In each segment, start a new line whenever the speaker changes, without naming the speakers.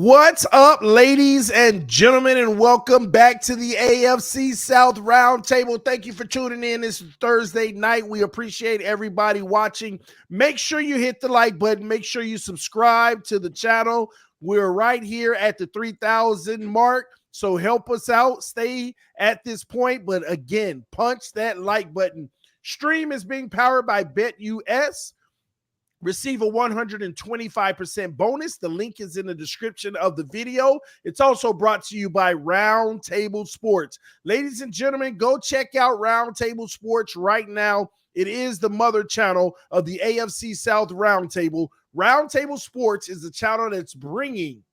What's up, ladies and gentlemen, and welcome back to the AFC South Roundtable. Thank you for tuning in this Thursday night. We appreciate everybody watching. Make sure you hit the like button. Make sure you subscribe to the channel. We're right here at the 3,000 mark, so help us out. Stay at this point, but again, punch that like button. Stream is being powered by BetUS. Receive a 125% bonus. The link is in the description of the video. It's also brought to you by Roundtable Sports. Ladies and gentlemen, go check out Roundtable Sports right now. It is the mother channel of the AFC South Roundtable. Roundtable Sports is the channel that's bringing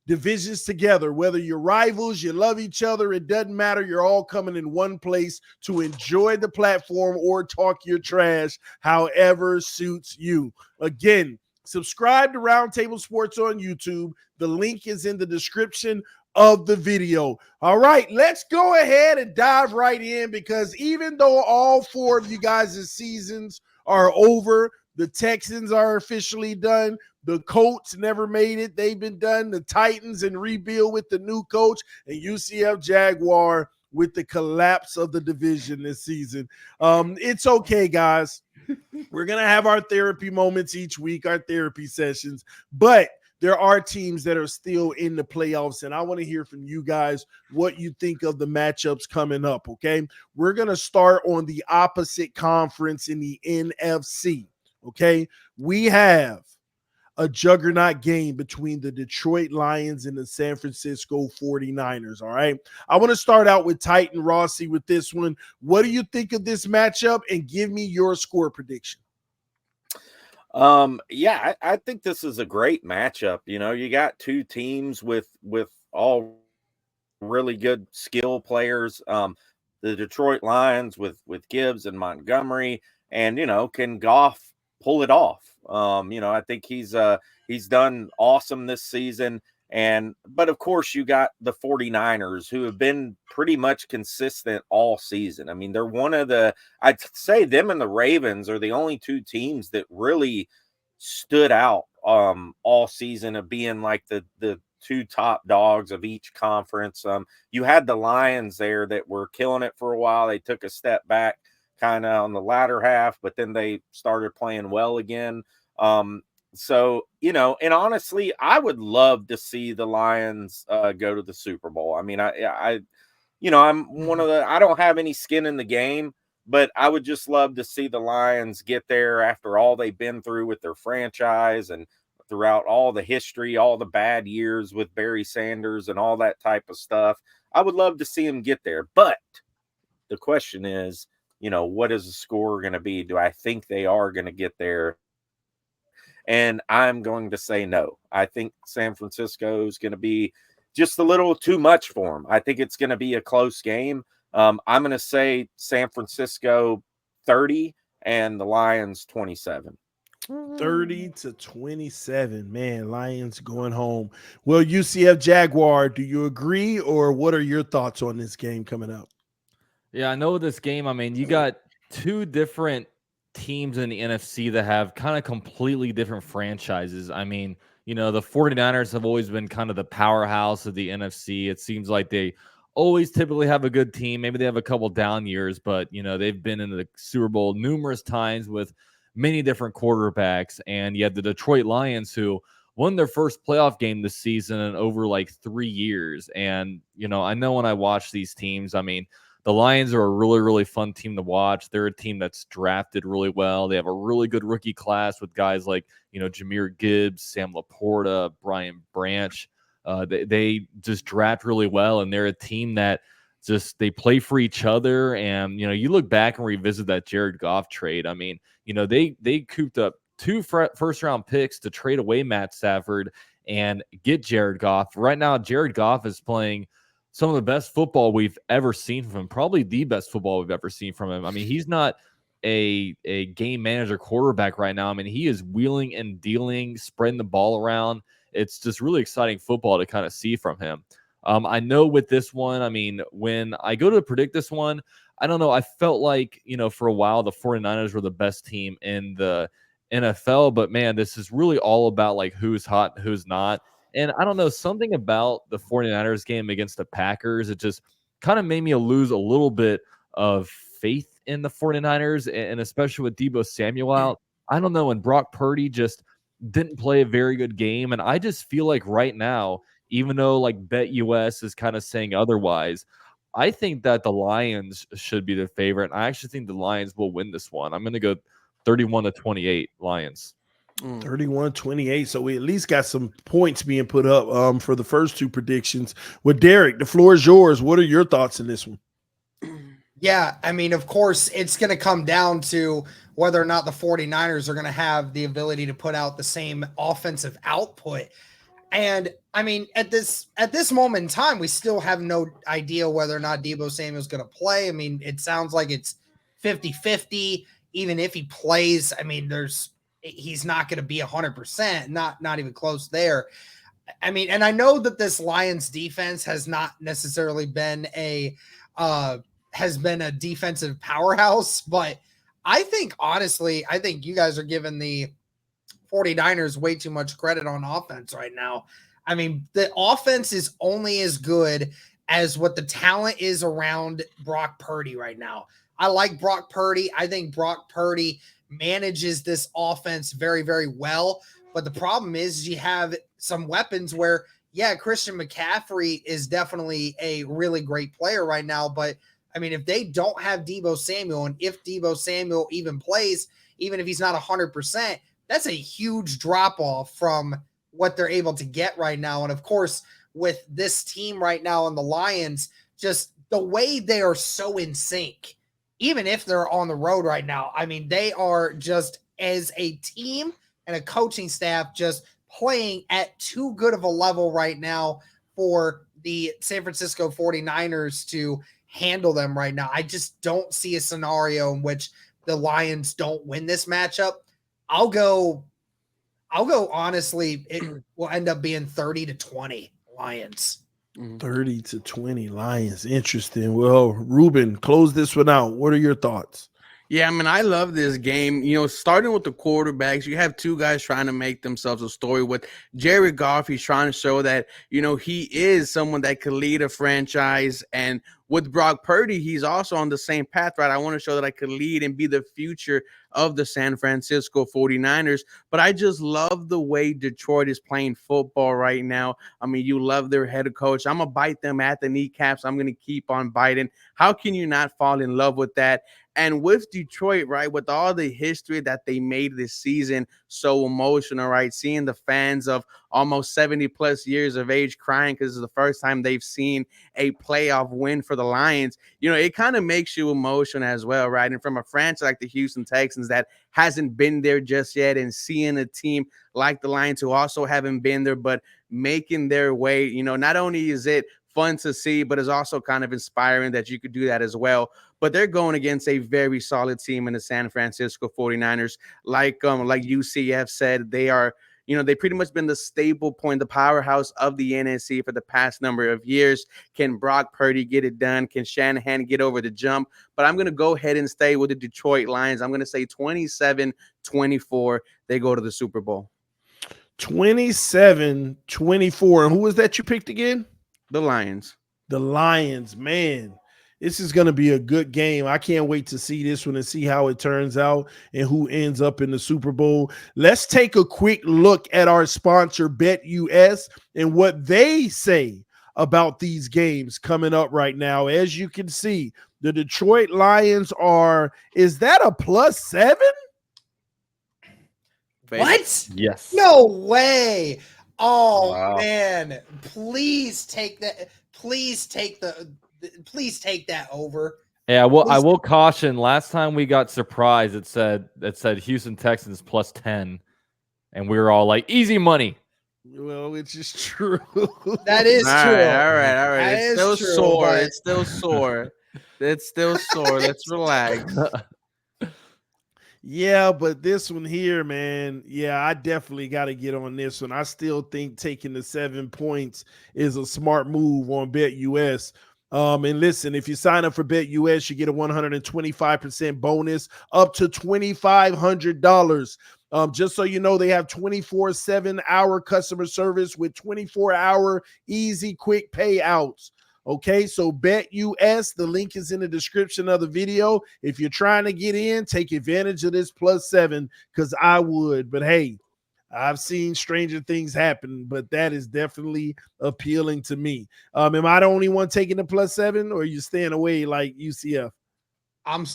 divisions together. Whether you're rivals, you love each other, it doesn't matter. You're all coming in one place to enjoy the platform or talk your trash, however suits you. Again, subscribe to Roundtable Sports on YouTube. The link is in the description of the video. All right, let's go ahead and dive right in, because even though all four of you guys' seasons are over, the Texans are officially done. The Colts never made it. They've been done. The Titans and rebuild with the new coach, and UCF Jaguar with the collapse of the division this season. It's okay, guys. We're going to have our therapy moments each week, our therapy sessions, but there are teams that are still in the playoffs, and I want to hear from you guys what you think of the matchups coming up, okay? We're going to start on the opposite conference in the NFC, okay? We have a juggernaut game between the Detroit Lions and the San Francisco 49ers, all right? I want to start out with Titan Rossi with this one. What do you think of this matchup, and give me your score prediction?
I think this is a great matchup. You know, you got two teams with all really good skill players. The Detroit Lions with Gibbs and Montgomery, and can Goff pull it off? I think he's done awesome this season. But of course you got the 49ers, who have been pretty much consistent all season. I mean, they're I'd say them and the Ravens are the only two teams that really stood out all season of being like the two top dogs of each conference. You had the Lions there that were killing it for a while. They took a step back kind of on the latter half, but then they started playing well again. And honestly, I would love to see the Lions go to the Super Bowl. I mean, I'm one of I don't have any skin in the game, but I would just love to see the Lions get there after all they've been through with their franchise and throughout all the history, all the bad years with Barry Sanders and all that type of stuff. I would love to see them get there. But the question is, what is the score going to be? Do I think they are going to get there? And I'm going to say no. I think San Francisco is going to be just a little too much for them. I think it's going to be a close game. I'm going to say San Francisco 30 and the Lions 27.
30-27. Man, Lions going home. Well, UCF Jaguar, do you agree, or what are your thoughts on this game coming up?
Yeah, I know this game. I mean, you got two different teams in the NFC that have kind of completely different franchises. I mean, the 49ers have always been kind of the powerhouse of the NFC. It seems like they always typically have a good team. Maybe they have a couple down years, but, they've been in the Super Bowl numerous times with many different quarterbacks. And you had the Detroit Lions, who won their first playoff game this season in over like 3 years. And, I know when I watch these teams, I mean, the Lions are a really, really fun team to watch. They're a team that's drafted really well. They have a really good rookie class with guys like, Jahmyr Gibbs, Sam Laporta, Brian Branch. They just draft really well, and they're a team that they play for each other. And, you look back and revisit that Jared Goff trade. I mean, they cooped up 2 first-round picks to trade away Matt Stafford and get Jared Goff. Right now, Jared Goff is playing some of the best football we've ever seen from him, probably the best football we've ever seen from him. I mean, he's not a game manager quarterback right now. I mean, he is wheeling and dealing, spreading the ball around. It's just really exciting football to kind of see from him. I know with this one, I mean, when I go to predict this one, I don't know. I felt like, for a while, the 49ers were the best team in the NFL, but man, this is really all about like who's hot and who's not. And I don't know, something about the 49ers game against the Packers, it just kind of made me lose a little bit of faith in the 49ers, and especially with Deebo Samuel out. I don't know, and Brock Purdy just didn't play a very good game. And I just feel like right now, even though like BetUS is kind of saying otherwise, I think that the Lions should be the favorite. I actually think the Lions will win this one. I'm going to go 31-28 Lions.
31-28. So we at least got some points being put up for the first two predictions. With Derek, the floor is yours. What are your thoughts in this one?
Yeah, I mean, of course, it's going to come down to whether or not the 49ers are going to have the ability to put out the same offensive output. And I mean, at this moment in time, we still have no idea whether or not Deebo Samuel is going to play. I mean, it sounds like it's 50-50. Even if he plays, I mean, he's not going to be 100%, not even close there. I mean, and I know that this Lions defense has not necessarily been a defensive powerhouse, but I think honestly, you guys are giving the 49ers way too much credit on offense right now. I mean, the offense is only as good as what the talent is around Brock Purdy right now. I like Brock Purdy. I think Brock Purdy manages this offense very, very well. But the problem is you have some weapons where, yeah, Christian McCaffrey is definitely a really great player right now. But, I mean, if they don't have Deebo Samuel, and if Deebo Samuel even plays, even if he's not 100%, that's a huge drop-off from what they're able to get right now. And, of course, with this team right now and the Lions, just the way they are so in sync, even if they're on the road right now, I mean, they are just, as a team and a coaching staff, just playing at too good of a level right now for the San Francisco 49ers to handle them right now. I just don't see a scenario in which the Lions don't win this matchup. I'll go honestly, it will end up being 30-20 Lions.
30-20 Lions. Interesting. Well, Ruben, close this one out. What are your thoughts?
Yeah, I mean, I love this game. You know, starting with the quarterbacks, you have two guys trying to make themselves a story. With Jared Goff, he's trying to show that, you know, he is someone that could lead a franchise. And with Brock Purdy, he's also on the same path, right? I want to show that I could lead and be the future of the San Francisco 49ers. But I just love the way Detroit is playing football right now. I mean, you love their head coach. I'm going to bite them at the kneecaps. I'm going to keep on biting. How can you not fall in love with that? And with Detroit, right, with all the history that they made this season, so emotional, right? Seeing the fans of almost 70 plus years of age crying because it's the first time they've seen a playoff win for the Lions, you know, it kind of makes you emotional as well, right? And from a franchise like the Houston Texans that hasn't been there just yet, and seeing a team like the Lions who also haven't been there, but making their way, you know, not only is it fun to see, but it's also kind of inspiring that you could do that as well. But they're going against a very solid team in the San Francisco 49ers. Like UCF said, they are, you know, they pretty much been the stable point, the powerhouse of the NFC for the past number of years. Can Brock Purdy get it done? Can Shanahan get over the jump? But I'm going to go ahead and stay with the Detroit Lions. I'm going to say 27-24. They go to the Super Bowl.
27-24. And who was that you picked again?
The Lions.
The Lions, man. This is going to be a good game. I can't wait to see this one and see how it turns out and who ends up in the Super Bowl. Let's take a quick look at our sponsor, BetUS, and what they say about these games coming up right now. As you can see, the Detroit Lions is that a +7?
What?
Yes.
No way. Oh,
Wow.
man. Please take that. Please take that over.
Yeah, well, I will caution. Last time we got surprised, it said Houston Texans +10, and we were all like, easy money.
Well, it's just true.
That is true.
All right.
That
It's
is
still
true,
sore.
but-
It's still sore. It's still sore. Let's relax.
Yeah, but this one here, man, yeah, I definitely got to get on this one. I still think taking the 7 points is a smart move on BetUS. And listen, if you sign up for BetUS, you get a 125% bonus up to $2,500. Just so you know, they have 24/7 customer service with 24-hour easy, quick payouts. Okay, so BetUS, the link is in the description of the video. If you're trying to get in, take advantage of this +7 because I would. But hey, I've seen stranger things happen, but that is definitely appealing to me. Am I the only one taking the +7, or are you staying away like UCF?
I'm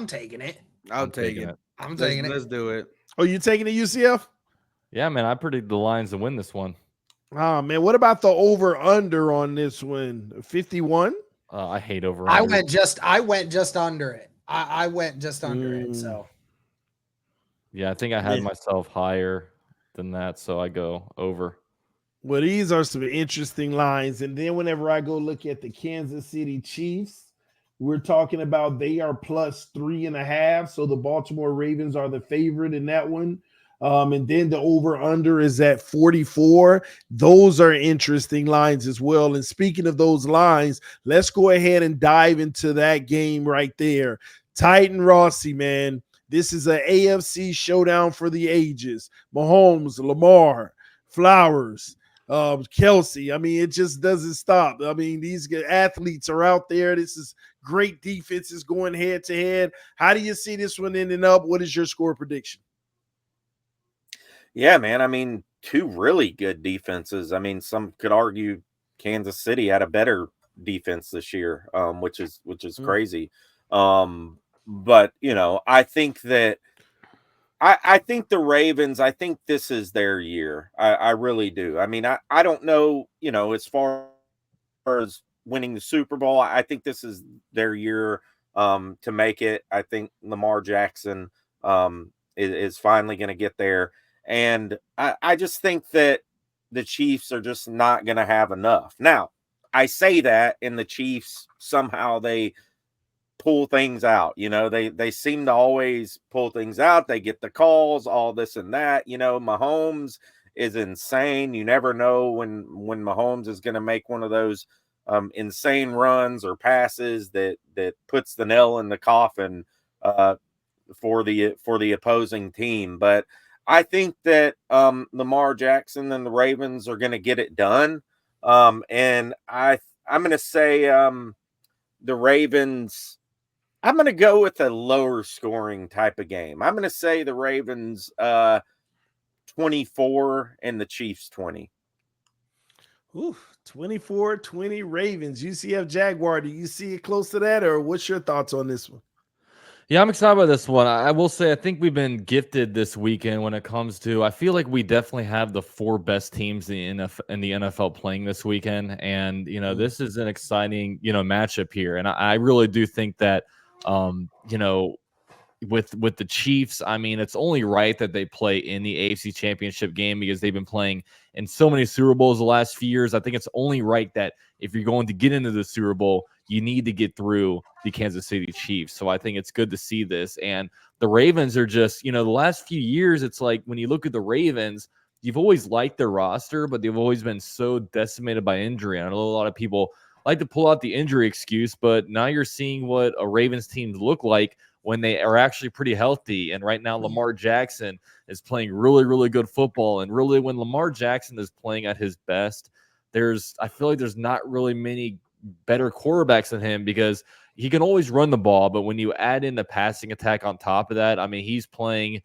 taking it.
I'll take it.
I'm taking it.
Let's do it.
Oh, you taking the UCF?
Yeah, man, I predict the Lions to win this one.
Oh man, what about the over/under on this one? 51?
I hate over.
I went just under it. I went just under it. So
yeah, I think I had myself higher than that, so I go over.
Well, these are some interesting lines. And then whenever I go look at the Kansas City Chiefs, we're talking about they are +3.5. So the Baltimore Ravens are the favorite in that one. And then the over/under is at 44. Those are interesting lines as well. And speaking of those lines, let's go ahead and dive into that game right there. Titan Rossi, man. This is an AFC showdown for the ages. Mahomes, Lamar, Flowers, Kelsey. I mean, it just doesn't stop. I mean, these athletes are out there. This is great defenses going head to head. How do you see this one ending up? What is your score prediction?
Yeah, man. I mean, two really good defenses. I mean, some could argue Kansas City had a better defense this year, which is crazy. But you know, I think that I think the Ravens, I think this is their year. I really do. I mean, I don't know, you know, as far as winning the Super Bowl, I think this is their year to make it. I think Lamar Jackson is finally going to get there. And I just think that the Chiefs are just not going to have enough. Now, I say that, and the Chiefs somehow they pull things out. You know, they seem to always pull things out. They get the calls, all this and that. You know, Mahomes is insane. You never know when Mahomes is going to make one of those insane runs or passes that puts the nail in the coffin for the opposing team. But I think that Lamar Jackson and the Ravens are going to get it done. And I'm going to say the Ravens. I'm going to go with a lower scoring type of game. I'm going to say the Ravens 24 and the Chiefs 20.
Ooh, 24-20 Ravens. UCF Jaguar. Do you see it close to that, or what's your thoughts on this one?
Yeah, I'm excited about this one. I will say I think we've been gifted this weekend when it comes to. I feel like we definitely have the 4 best teams in the NFL playing this weekend, and you know this is an exciting matchup here, and I really do think that with the Chiefs, I mean, it's only right that they play in the AFC Championship game because they've been playing in so many Super Bowls the last few years. I think it's only right that if you're going to get into the Super Bowl, you need to get through the Kansas City Chiefs. So I think it's good to see this. And the Ravens are just, the last few years, it's like when you look at the Ravens, you've always liked their roster, but they've always been so decimated by injury. I know a lot of people like to pull out the injury excuse, but now you're seeing what a Ravens team look like when they are actually pretty healthy. And right now, Lamar Jackson is playing really, really good football. And really, when Lamar Jackson is playing at his best, I feel like there's not really many better quarterbacks than him because he can always run the ball. But when you add in the passing attack on top of that, I mean, he's playing,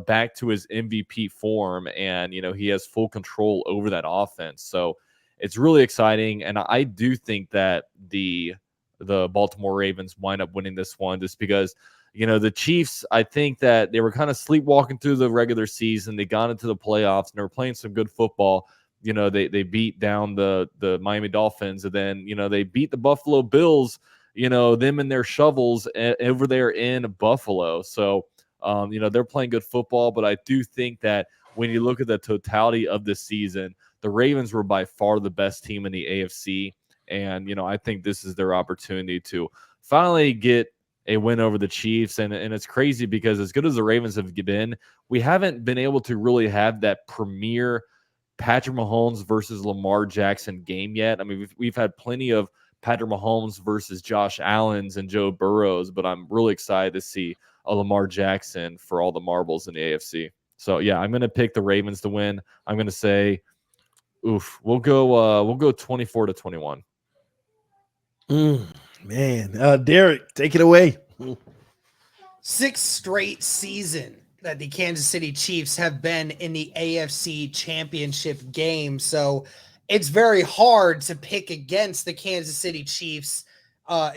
back to his MVP form, and, he has full control over that offense. So it's really exciting. And I do think that the Baltimore Ravens wind up winning this one just because, the Chiefs, I think that they were kind of sleepwalking through the regular season. They got into the playoffs and they were playing some good football. They beat down the Miami Dolphins, and then, they beat the Buffalo Bills, them and their shovels over there in Buffalo. So, they're playing good football, but I do think that when you look at the totality of this season, the Ravens were by far the best team in the AFC. And, I think this is their opportunity to finally get a win over the Chiefs. And it's crazy because as good as the Ravens have been, we haven't been able to really have that premier Patrick Mahomes versus Lamar Jackson game yet. I mean, we've had plenty of Patrick Mahomes versus Josh Allen's and Joe Burrows, but I'm really excited to see a Lamar Jackson for all the marbles in the AFC. So yeah, I'm gonna pick the Ravens to win. I'm gonna say, we'll go 24-21.
Man, Derek, take it away.
6th straight season that the Kansas City Chiefs have been in the AFC Championship game. So it's very hard to pick against the Kansas City Chiefs,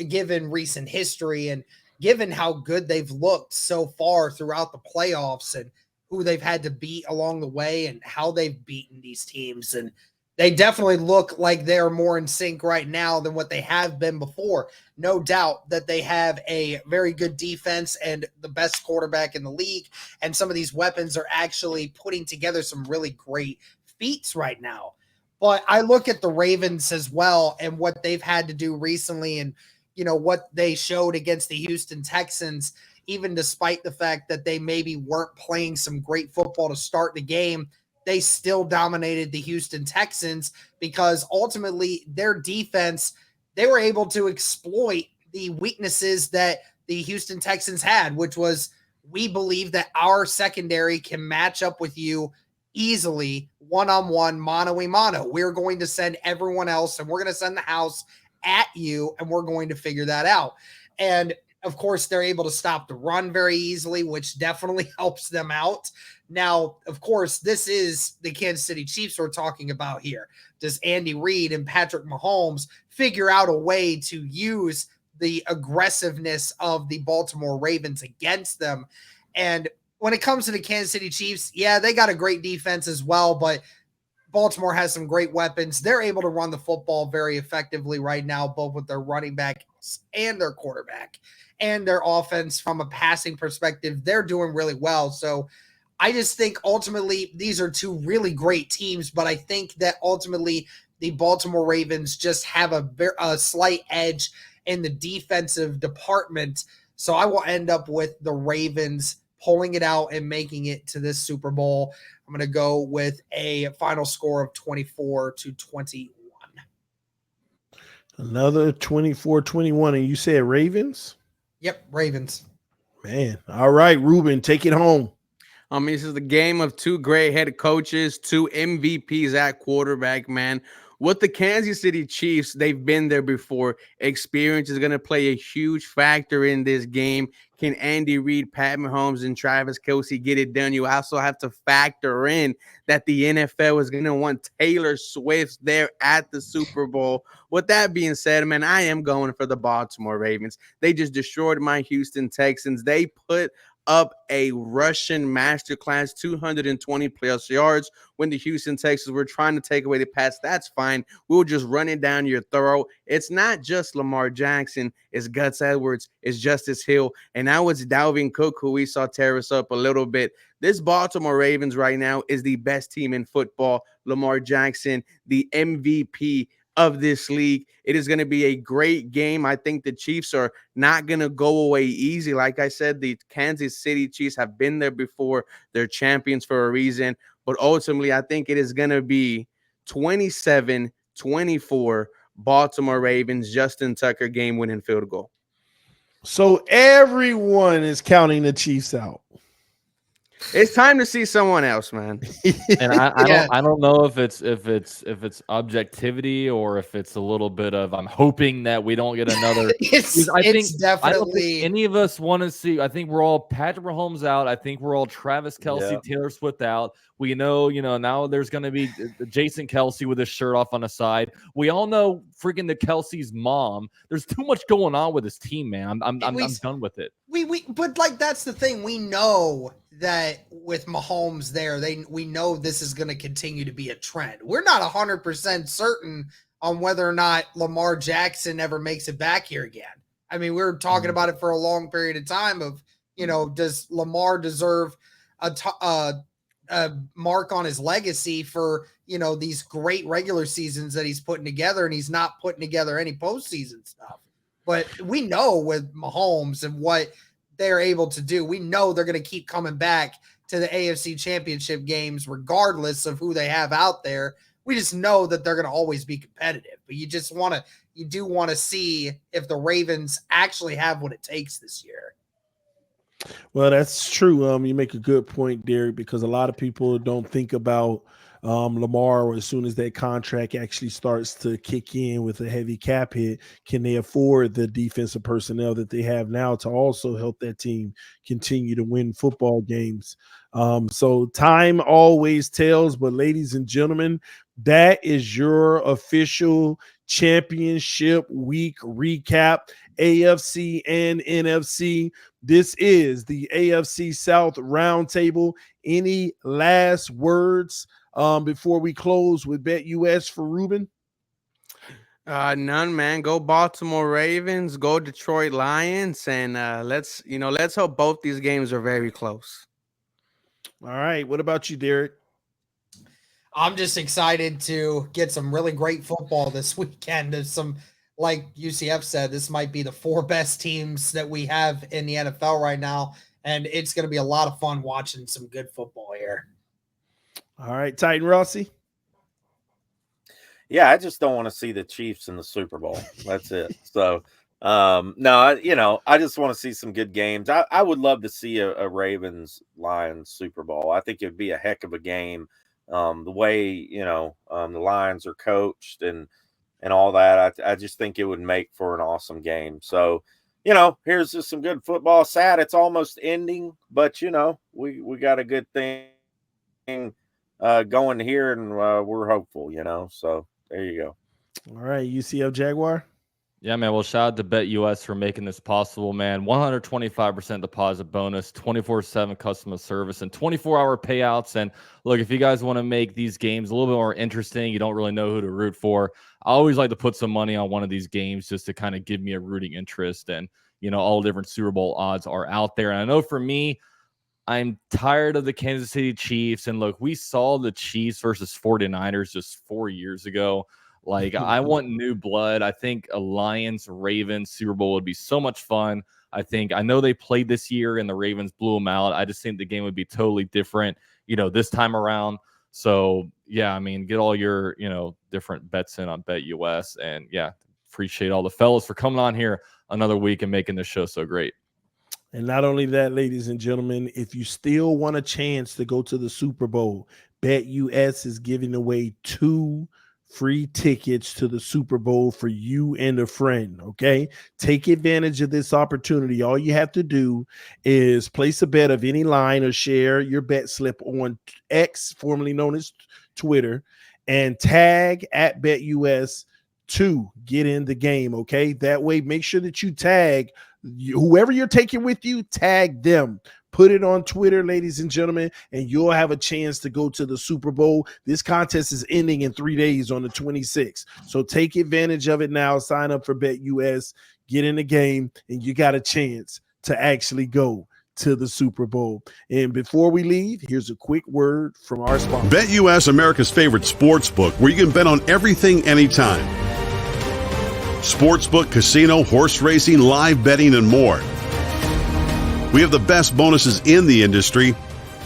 given recent history and given how good they've looked so far throughout the playoffs and who they've had to beat along the way and how they've beaten these teams. And they definitely look like they're more in sync right now than what they have been before. No doubt that they have a very good defense and the best quarterback in the league. And some of these weapons are actually putting together some really great feats right now. But I look at the Ravens as well and what they've had to do recently and, what they showed against the Houston Texans, even despite the fact that they maybe weren't playing some great football to start the game. They still dominated the Houston Texans because ultimately their defense, they were able to exploit the weaknesses that the Houston Texans had, which was, we believe that our secondary can match up with you easily, one-on-one, mano-a-mano. We're going to send everyone else and we're going to send the house at you and we're going to figure that out. And of course, they're able to stop the run very easily, which definitely helps them out. Now, of course, this is the Kansas City Chiefs we're talking about here. Does Andy Reid and Patrick Mahomes figure out a way to use the aggressiveness of the Baltimore Ravens against them? And when it comes to the Kansas City Chiefs, yeah, they got a great defense as well, but Baltimore has some great weapons. They're able to run the football very effectively right now, both with their running backs and their quarterback and their offense from a passing perspective. They're doing really well. So I just think ultimately these are two really great teams, but I think that ultimately the Baltimore Ravens just have a slight edge in the defensive department. So I will end up with the Ravens pulling it out and making it to this Super Bowl. I'm going to go with a final score of 24-21.
Another 24-21. And you said Ravens?
Yep, Ravens.
Man. All right, Ruben, take it home.
This is the game of two great head coaches, two MVPs at quarterback, man. With the Kansas City Chiefs, they've been there before. Experience is going to play a huge factor in this game. Can Andy Reid, Pat Mahomes, and Travis Kelce get it done? You also have to factor in that the NFL is going to want Taylor Swift there at the Super Bowl. With that being said, man, I am going for the Baltimore Ravens. They just destroyed my Houston Texans. They put up a Russian masterclass, 220 plus yards when the Houston Texans were trying to take away the pass. That's fine. We'll just run it down your throat. It's not just Lamar Jackson. It's Gus Edwards. It's Justice Hill. And now it's Dalvin Cook, who we saw tear us up a little bit. This Baltimore Ravens right now is the best team in football. Lamar Jackson, the MVP of this league. It is going to be a great game. I think the Chiefs are not going to go away easy. Like I said, the Kansas City Chiefs have been there before. They're champions for a reason. But ultimately, I think it is going to be 27-24 Baltimore Ravens, Justin Tucker game-winning field goal.
So everyone is counting the Chiefs out.
It's time to see someone else, man.
And I don't know if it's objectivity or if it's a little bit of I'm hoping that we don't get another. I don't think any of us want to see. I think we're all Patrick Mahomes out. I think we're all Travis Kelce, Taylor Swift out. We know, now there's going to be Jason Kelce with his shirt off on the side. We all know freaking the Kelce's mom. There's too much going on with this team, man. I'm done with it.
But like that's the thing. We know that with Mahomes there, we know this is going to continue to be a trend. We're not 100% certain on whether or not Lamar Jackson ever makes it back here again. I mean, we were talking about it for a long period of time of, does Lamar deserve a mark on his legacy for, these great regular seasons that he's putting together, and he's not putting together any postseason stuff. But we know with Mahomes and what they're able to do, we know they're going to keep coming back to the AFC Championship games regardless of who they have out there. We just know that they're going to always be competitive. But you do want to see if the Ravens actually have what it takes this year.
Well, that's true. You make a good point, Derek, because a lot of people don't think about Lamar as soon as that contract actually starts to kick in with a heavy cap hit. Can they afford the defensive personnel that they have now to also help that team continue to win football games? So time always tells, but ladies and gentlemen, that is your official championship week recap, AFC and NFC. This is the AFC South Roundtable. Any last words before we close with BetUS for Ruben?
None, man. Go Baltimore Ravens, go Detroit Lions, and let's hope both these games are very close.
All right. What about you, Derek?
I'm just excited to get some really great football this weekend. There's some, like UCF said, this might be the 4 best teams that we have in the NFL right now, and it's going to be a lot of fun watching some good football here.
All right, Titan Rossi.
Yeah, I just don't want to see the Chiefs in the Super Bowl. That's it. So, no, I just want to see some good games. I would love to see a Ravens-Lions Super Bowl. I think it'd be a heck of a game. The way, the Lions are coached and all that, I just think it would make for an awesome game. So, here's just some good football. Sad it's almost ending, but, we got a good thing going here, and we're hopeful, so there you go.
All right, UCF Jaguar.
Yeah, man. Well, shout out to BetUS for making this possible, man. 125% deposit bonus, 24/7 customer service, and 24-hour payouts. And look, if you guys want to make these games a little bit more interesting, you don't really know who to root for, I always like to put some money on one of these games just to kind of give me a rooting interest. And, all different Super Bowl odds are out there. And I know for me, I'm tired of the Kansas City Chiefs. And look, we saw the Chiefs versus 49ers just 4 years ago. Like, I want new blood. I think a Lions-Ravens Super Bowl would be so much fun. I know they played this year and the Ravens blew them out. I just think the game would be totally different, this time around. So, yeah, I mean, get all your, different bets in on BetUS. And, yeah, appreciate all the fellas for coming on here another week and making this show so great.
And not only that, ladies and gentlemen, if you still want a chance to go to the Super Bowl, BetUS is giving away 2 free tickets to the Super Bowl for you and a friend. Okay, take advantage of this opportunity. All you have to do is place a bet of any line or share your bet slip on X, formerly known as Twitter, and tag at BetUS to get in the game. Okay, that way, make sure that you tag whoever you're taking with you, tag them. Put it on Twitter, ladies and gentlemen, and you'll have a chance to go to the Super Bowl. This contest is ending in 3 days on the 26th. So take advantage of it now. Sign up for BetUS, get in the game, and you got a chance to actually go to the Super Bowl. And before we leave, here's a quick word from our sponsor.
BetUS, America's favorite sports book, where you can bet on everything anytime. Sportsbook, casino, horse racing, live betting, and more. We have the best bonuses in the industry.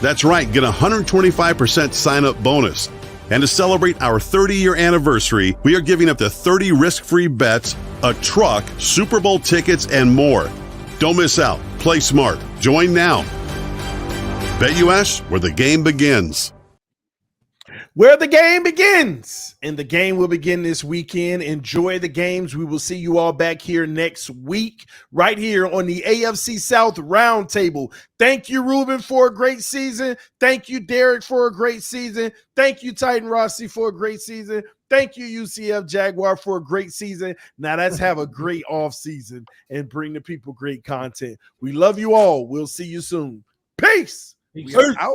That's right, get a 125% sign-up bonus. And to celebrate our 30-year anniversary, we are giving up to 30 risk-free bets, a truck, Super Bowl tickets, and more. Don't miss out. Play smart. Join now. BetUS, where the game begins.
Where the game begins, and the game will begin this weekend. Enjoy the games. We will see you all back here next week, right here on the AFC South Roundtable. Thank you, Ruben, for a great season. Thank you, Derek, for a great season. Thank you, Titan Rossi, for a great season. Thank you, UCF Jaguar, for a great season. Now let's have a great off season and bring the people great content. We love you all. We'll see you soon. Peace. We are out.